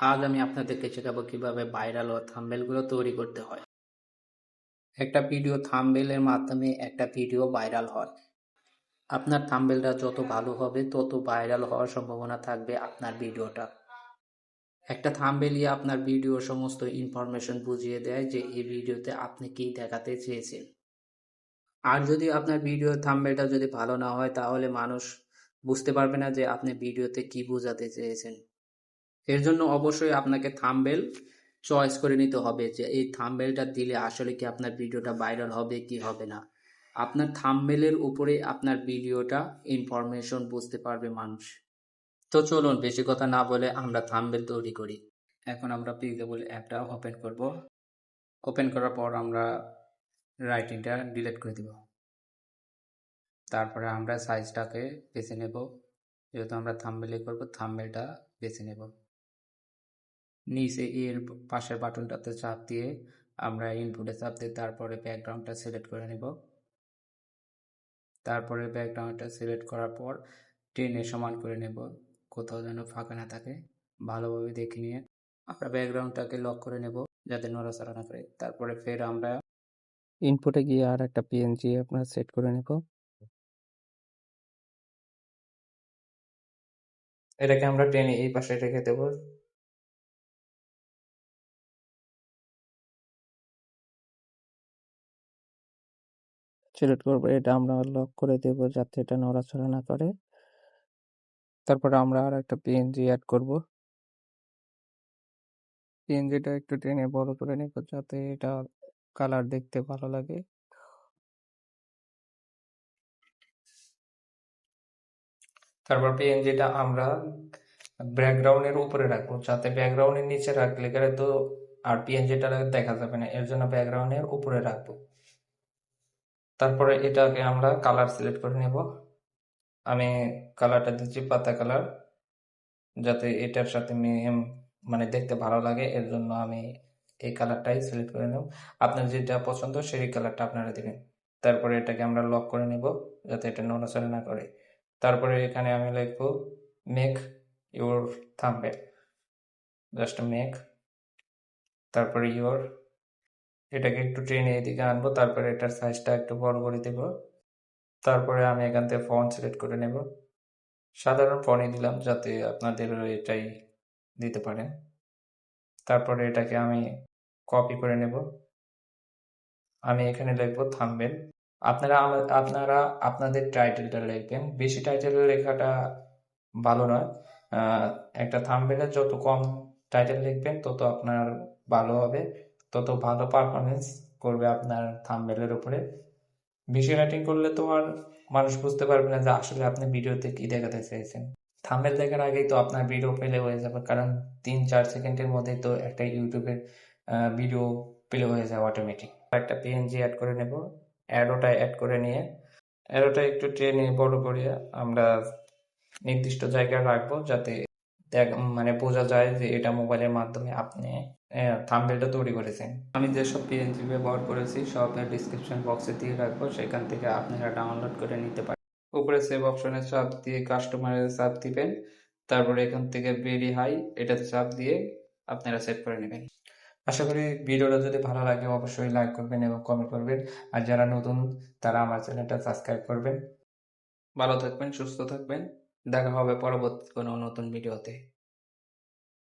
আজ আমি আপনাদেরকে শেখাবো কিভাবে ভাইরাল ও থাম্বনেলগুলো তৈরি করতে হয়। একটা ভিডিও থাম্বনেলের মাধ্যমে একটা ভিডিও ভাইরাল হয়। আপনার থাম্বনেলটা যত ভালো হবে তত ভাইরাল হওয়ার সম্ভাবনা থাকবে আপনার ভিডিওটা। একটা থাম্বনেলই আপনার ভিডিওর সমস্ত ইনফরমেশন বুঝিয়ে দেয় যে এই ভিডিওতে আপনি কী দেখাতে চেয়েছেন। আর যদি আপনার ভিডিওর থাম্বনেলটা যদি ভালো না হয় তাহলে মানুষ বুঝতে পারবে না যে আপনি ভিডিওতে কী বোঝাতে চেয়েছেন। এর জন্য অবশ্যই আপনাকে থাম্বনেল চয়েস করে নিতে হবে যে এই থাম্বনেলটা দিলে আসলে কি আপনার ভিডিওটা ভাইরাল হবে কি হবে না। আপনার থাম্বনেলের উপরে আপনার ভিডিওটা ইনফরমেশন বুঝতে পারবে মানুষ। তো চলুন বেশি কথা না বলে আমরা থাম্বনেল তৈরি করি। এখন আমরা পিক্সেবল অ্যাপটা ওপেন করব। ওপেন করার পর আমরা রাইটিংটা ডিলিট করে দিব। তারপরে আমরা সাইজটাকে বেছে নেব, যেহেতু আমরা থাম্বনেলে করব থাম্বনেলটা বেছে নেব। নিচে এর পাশের বাটনটাতে চাপ দিয়ে আমরা ইনপুটে চাপ দিয়ে তারপরে ব্যাকগ্রাউন্ডটা সিলেক্ট করে নেব। তারপরে ব্যাকগ্রাউন্ডটা সিলেক্ট করার পর টেনে সমান করে নেব, কোথাও যেন ফাঁকা না থাকে। ভালোভাবে দেখে নিয়ে আমরা ব্যাকগ্রাউন্ডটাকে লক করে নেব যাতে নড়াচড়া না করে। তারপরে ফের আমরা ইনপুটে গিয়ে আর একটা পিএনজি আপনার সেট করে নেব। এটাকে আমরা টেনে এই পাশে রেখে দেব। সিলেক্ট করবো, এটা আমরা লক করে দেব যাতে এটা নড়াচড়া না করে। তারপরে আমরা আর একটা পিএনজি অ্যাড করব। পিএনজিটা একটু টেনে বড় করে নেব যাতে এটা কালার দেখতে ভালো লাগে। তারপর পিএনজিটা আমরা ব্যাকগ্রাউন্ডের উপরে রাখবো, যাতে ব্যাকগ্রাউন্ডের নিচে রাখলে গেলে তো আর পিএনজিটা দেখা যাবে না, এর জন্য ব্যাকগ্রাউন্ডের উপরে রাখবো। তারপরে এটাকে আমরা কালার সিলেক্ট করে নেব। আমি কালারটা দিচ্ছি পাতা কালার, যাতে এটার সাথে মানে দেখতে ভালো লাগে, এর জন্য আমি এই কালারটাই সিলেক্ট করে নেব। আপনার যেটা পছন্দ সেই কালারটা আপনারা দিবেন। তারপরে এটাকে আমরা লক করে নেব যাতে এটা নড়াচড়া না করে। তারপরে এখানে আমি লিখবো make your thumbnail, just make, তারপরে ইউর, এটাকে একটু টেনে এদিকে আনবো। তারপরে এটার সাইজটা একটু বড় করে দেব। তারপরে আমি এখান থেকে ফন্ট সিলেক্ট করে নেব, সাধারণ ফন্টই দিলাম যাতে আপনাদের এটাই দিতে পারেন। তারপরে এটাকে আমি কপি করে নেব। আমি এখানে লিখবো থাম্বনেল। আপনারা আপনাদের টাইটেলটা লিখবেন, বেশি টাইটেল লেখাটা ভালো নয়। একটা থাম্বনেলে যত কম টাইটেল লিখবেন তত আপনার ভালো হবে, তত ভালো পারফরমেন্স করবে আপনার থাম্বনেলের উপরে। বেশি রাইটিং করলে তো আর মানুষ বুঝতে পারবে না যে আসলে আপনি ভিডিওতে কি দেখাতে চাইছেন। থাম্বনেল দেখার আগেই তো আপনার ভিডিও প্লে হয়ে যাবে, কারণ 3-4 সেকেন্ডের মধ্যেই তো একটা ইউটিউবের ভিডিও প্লে হয়ে যায় অটোমেটিক। একটা পিএনজি অ্যাড করে নেব, অ্যাডোটা অ্যাড করে নিয়ে অ্যারোটা একটু টেনে বড় করে আমরা নির্দিষ্ট জায়গায় রাখবো যাতে মানে বোঝা যায় যে এটা মোবাইলের মাধ্যমে আপনি থাম্বনেলটা তৈরি করেছেন। আমি যেসব পিএনজি ব্যবহার করেছি সব ডিসক্রিপশন বক্সে দিয়ে রাখবো, সেখান থেকে আপনারা ডাউনলোড করে নিতে পারেন। উপরে সেভ অপশনে চাপ দিয়ে কাস্টমারের চাপ দিবেন, তারপরে এখান থেকে ভেরি হাই এটাতে চাপ দিয়ে আপনারা সেভ করে নেবেন। আশা করি ভিডিওটা যদি ভালো লাগে অবশ্যই লাইক করবেন এবং কমেন্ট করবেন, আর যারা নতুন তারা আমার চ্যানেলটা সাবস্ক্রাইব করবেন। ভালো থাকবেন, সুস্থ থাকবেন, দেখা হবে পরবর্তী কোনো নতুন ভিডিওতে।